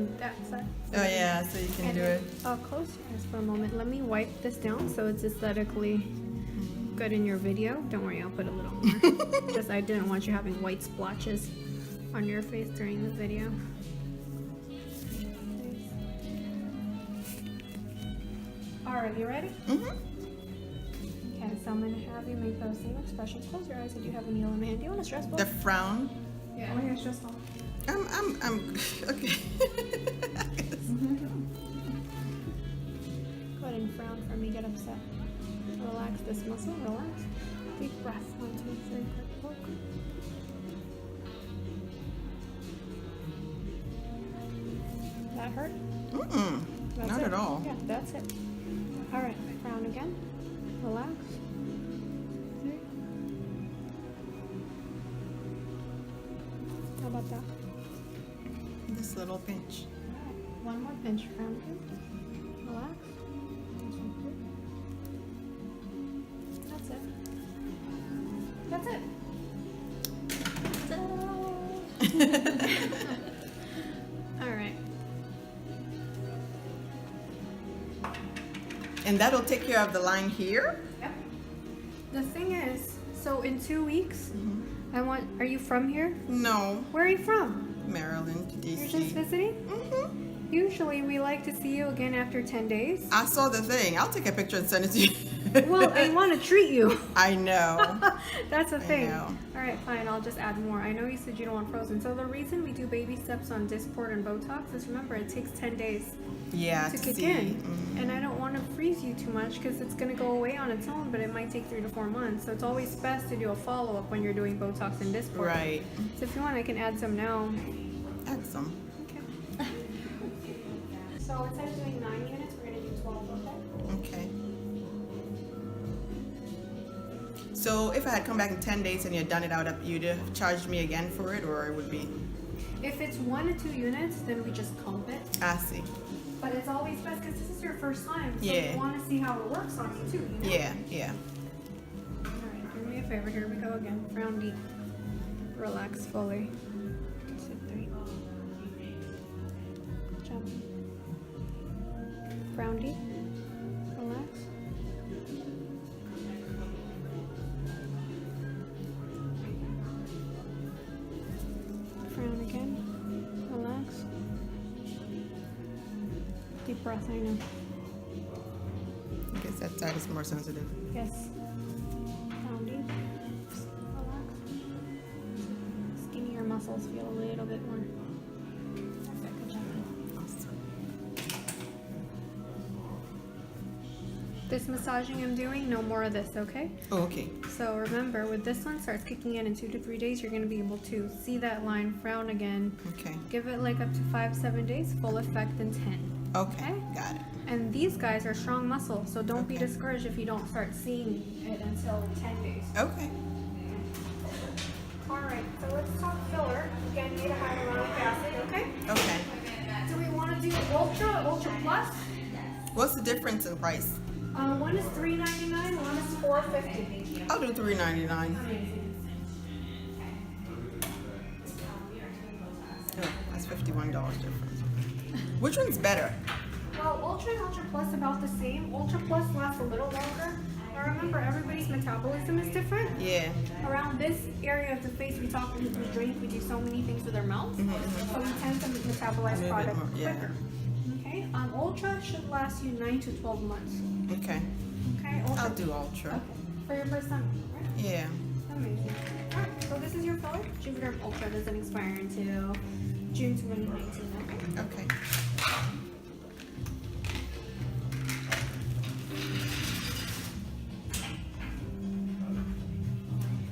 on that side. Oh yeah, so you can do it. I'll close your eyes for a moment. Let me wipe this down so it's aesthetically good in your video. Don't worry, I'll put a little more. Because I didn't want you having white splotches on your face during the video. Alright, you ready? Mm-hmm. Okay, so I'm going to have you make those same expressions. Close your eyes if you have any yellow in the hand. Do you want a stress ball? The frown. Yeah. Oh, yeah, stress ball. I'm okay. Go ahead and frown for me, get upset. Relax this muscle, relax. Deep breath, 1, 2, 3, poke. That hurt? Mm-mm, not it. at all. Yeah, that's it. Alright, frown again. Relax. 3. How about that? This little pinch. Alright, one more pinch, frown again. Relax. That's it. That's it. Alright. And that'll take care of the line here? Yep. The thing is, so in 2 weeks, are you from here? No, Where are you from? Maryland, You're DC. just visiting? Mm-hmm. Usually we like to see you again after 10 days. I saw the thing. I'll take a picture and send it to you. Well, I want to treat you. I know. That's the thing. know. Alright, fine, I'll just add more. I know you said you don't want frozen. So the reason we do baby steps on Dysport and Botox is, remember, it takes 10 days Yeah, to to kick see. in. Mhm. And I don't want to freeze you too much because it's going to go away on its own, but it might take 3 to 4 months. So it's always best to do a follow-up when you're doing Botox and Dysport. Right. So if you want, I can add some now. Add some. Okay. So instead of doing 9 units, we're going to do 12, okay? Okay. So if I had come back in 10 days and you had done it out, you'd have charged me again for it, or it would be? If it's 1 to 2 units, then we just comp it. I see. But it's always best because this is your first time, so Yeah. you want to see how it works on you too. You know? Yeah, yeah. Alright, do me a favor. Here we go again. Frown deep. Relax fully. 2, 3. Jump. Frown deep. Relax. Frown again. Relax. Deep breath, I know. I guess that side is more sensitive. Yes. Frown deep. Relax. Skinnier muscles feel a little bit more. That's it, good job. Awesome. This massaging I'm doing, no more of this, okay? Oh, okay. So remember, with this one, starts kicking in 2 to 3 days, you're going to be able to see that line, frown again. Okay. Give it like up to 5-7 days, full effect in 10. Okay. Got it. And these guys are strong muscle, so don't be Okay. discouraged if you don't start seeing it until 10 days. Okay. Alright, so let's talk filler. Again, need a hyaluronic acid, okay? Okay. Do we want to do Ultra Plus? What's the difference in price? One is $3.99, one is $4.50. I'll do $3.99. Amazing. Oh, that's $51 difference. Which one's better? Well, Ultra and Ultra Plus about the same. Ultra Plus lasts a little longer. But remember, everybody's metabolism is different. Yeah. Around this area of the face, we talk, we drink, we do so many things with our mouth. So we tend to metabolize bit product more, yeah. quicker. Okay. Ultra should last you 9 to 12 months. Okay. Okay. Ultra. I'll do Ultra. Okay. For your first time, right? Yeah. Amazing. Alright, so this is your filler. Jupiter Ultra doesn't expire until June 2019. Okay. Okay.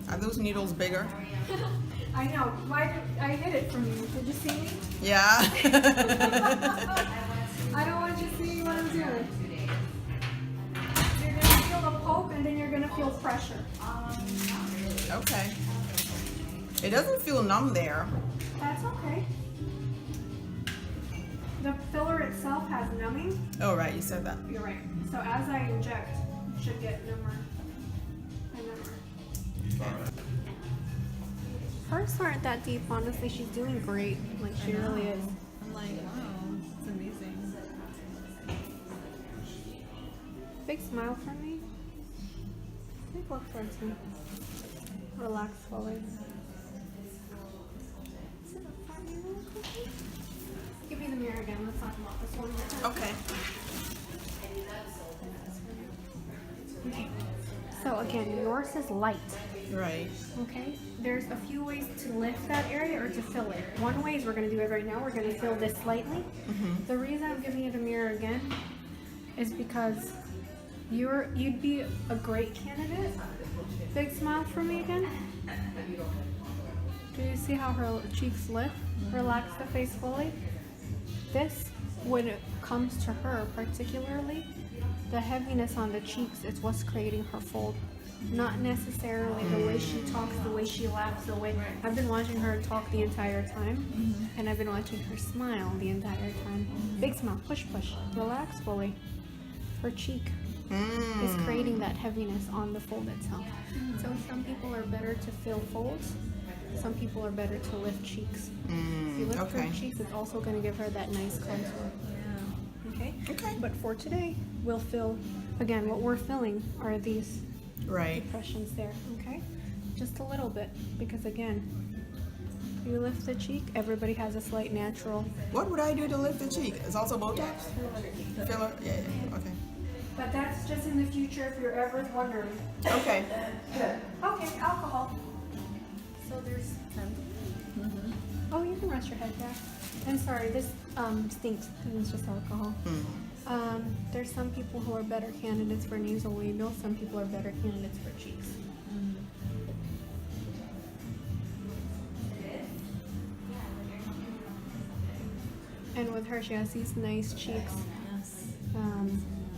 Are those needles bigger? I know. Why did I hid it from you? Did you see me? Yeah. I don't want you to see what I'm doing. You're gonna feel the poke and then you're gonna feel pressure. Okay. It doesn't feel numb there. That's okay. The filler itself has numbing. Oh, right. You said that. You're right. So as I inject, it should get number and number. Okay. Hers aren't that deep, honestly. She's doing great. Like, she really is. I'm like, wow. Big smile for me. Big look towards me. Relax fully. Sit up for me really quickly. Give me the mirror again. Let's talk about this one. Okay. Okay. So again, yours is light. Right. Okay. There's a few ways to lift that area or to fill it. One way is we're going to do it right now. We're going to fill this slightly. The reason I'm giving you the mirror again is because you'd be a great candidate. Big smile for me again. Do you see how her cheeks lift? Relax the face fully. This, when it comes to her particularly, the heaviness on the cheeks is what's creating her fold. Not necessarily the way she talks, the way she laughs, the way... I've been watching her talk the entire time, and I've been watching her smile the entire time. Big smile, push, push, relax fully. Her cheek is creating that heaviness on the fold itself. So some people are better to fill folds. Some people are better to lift cheeks. If you lift her cheeks, it's also going to give her that nice contour. Okay? Okay. But for today, we'll fill, again, what we're filling are these depressions there, okay? Just a little bit, because again, you lift the cheek, everybody has a slight natural. What would I do to lift the cheek? It's also Botox? Filler? Yeah, okay. But that's just in the future if you're ever wondering. Okay. Okay, alcohol. So there's... Oh, you can rest your head back. I'm sorry, this stinks because it's just alcohol. There's some people who are better candidates for nasolabial, some people are better candidates for cheeks. And with her, she has these nice cheeks.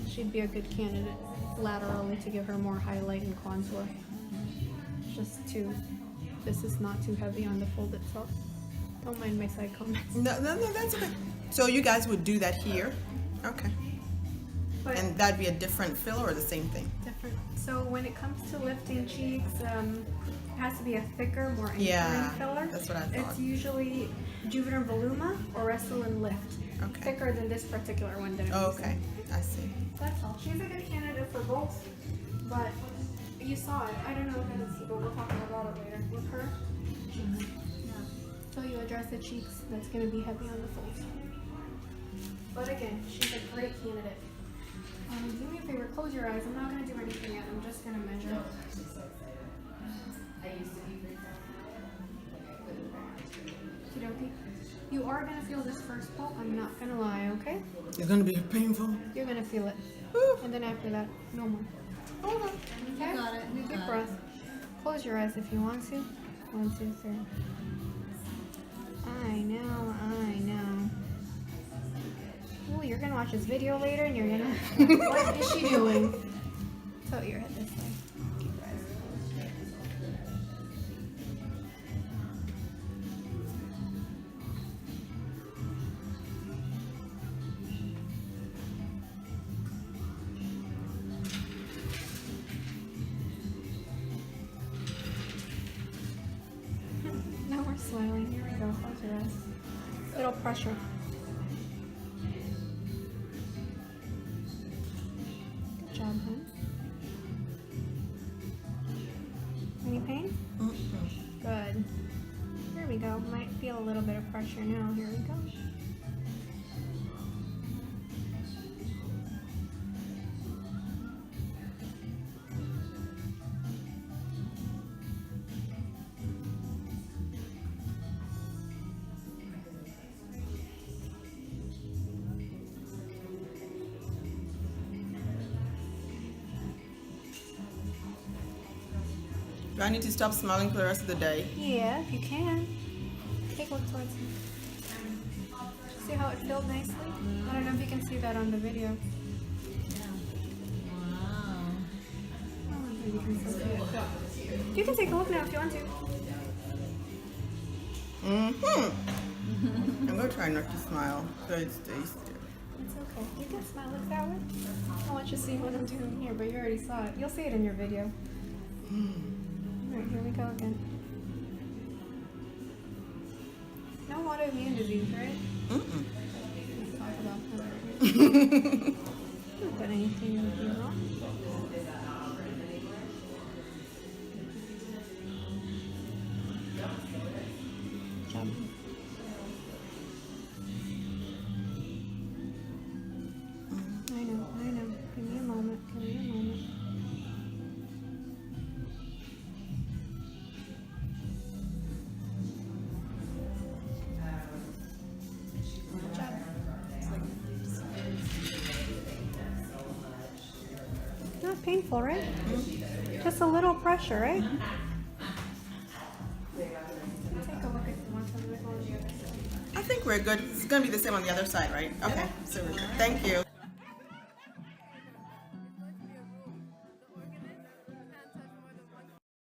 She'd be a good candidate laterally to give her more highlight and contour. This is not too heavy on the fold itself. Don't mind my side comments. No, that's okay. So you guys would do that here? Okay. But And that'd be a different filler or the same thing? different. So when it comes to lifting cheeks, it has to be a thicker, more anchoring filler. That's what I thought. It's usually Juvederm Voluma or Restylane Lift. Okay. Thicker than this particular one that I'm Oh, using. okay. I see. That's all. She's a good candidate for both, but you saw it. I don't know if you can see, but we'll talk about it later. With her, cheeks. So you address the cheeks, that's going to be heavy on the folds. But again, she's a great candidate. Do me a favor, close your eyes. I'm not going to do anything yet. I'm just going to measure. Okey-dokey. You are going to feel this first pull. I'm not going to lie, okay? It's gonna be painful. You're going to feel it. And then after that, no more. Okay. Okay? Got it. Deep breath. Close your eyes if you want to. 1, 2, 3. I know. Ooh, you're gonna watch this video later and you're gonna... What is she doing? Tilt your head this way. Keep your eyes. Now we're smiling. Here we go. Close your eyes. Little pressure. Good job, hon. Any pain? Good. Here we go. Might feel a little bit of pressure now. Here we go. Do I need to stop smiling for the rest of the day? Yeah, if you can. Take a look towards me. See how it filled nicely? I don't know if you can see that on the video. Wow. I don't know if you can still see it, but you can take a look now if you want to. I'm gonna try not to smile so it stays still. It's okay. You can smile like that way. I want you to see what I'm doing here, but you already saw it. You'll see it in your video. Alright, here we go again. No autoimmune disease, right? Let's talk about that. Not that anything would be wrong. Job. I know. Give me a moment. Good job. Not painful, right? Just a little pressure, right? Take a look at one side of the phone. I think we're good. It's gonna be the same on the other side, right? Okay, so we're good. Thank you.